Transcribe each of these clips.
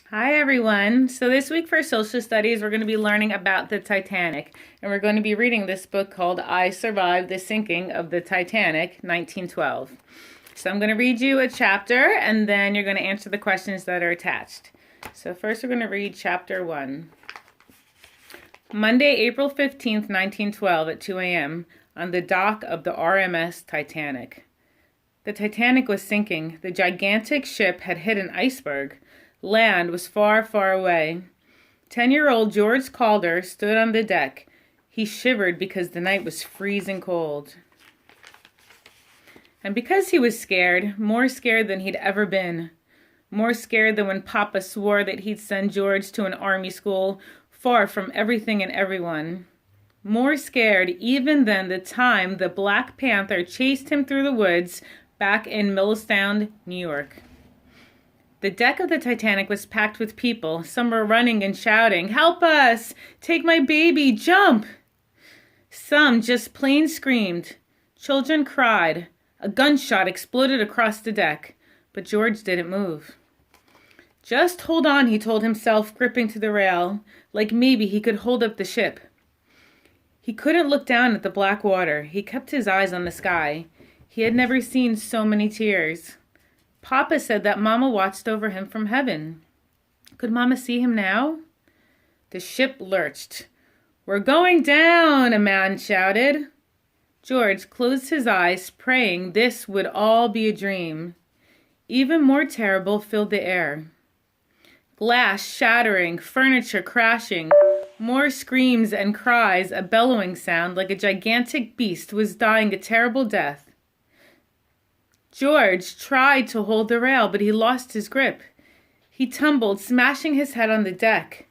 Hi everyone. So this week for social studies, we're going to be learning about the Titanic, and we're going to be reading this book called I Survived the Sinking of the Titanic, 1912. So I'm going to read you a chapter, and then you're going to answer the questions that are attached. So first we're going to read chapter 1. Monday, April 15th, 1912 at 2 a.m. on the dock of the RMS Titanic. The Titanic was sinking. The gigantic ship had hit an iceberg. Land was far, far away. 10-year-old George Calder stood on the deck. He shivered because the night was freezing cold. And because he was scared, more scared than he'd ever been, more scared than when Papa swore that he'd send George to an army school far from everything and everyone. More scared even than the time the Black Panther chased him through the woods back in Millstown, New York. The deck of the Titanic was packed with people. Some were running and shouting, "Help us! Take my baby! Jump!" Some just plain screamed. Children cried. A gunshot exploded across the deck, but George didn't move. Just hold on, he told himself, gripping to the rail, like maybe he could hold up the ship. He couldn't look down at the black water. He kept his eyes on the sky. He had never seen so many tears. Papa said that Mama watched over him from heaven. Could Mama see him now? The ship lurched. "We're going down," a man shouted. George closed his eyes, praying this would all be a dream. Even more terrible filled the air. Glass shattering, furniture crashing, more screams and cries, a bellowing sound like a gigantic beast was dying a terrible death. George tried to hold the rail, but he lost his grip. He tumbled, smashing his head on the deck.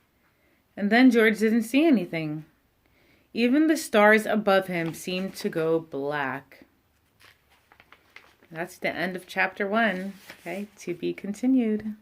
And then George didn't see anything. Even the stars above him seemed to go black. That's the end of chapter 1. Okay, to be continued.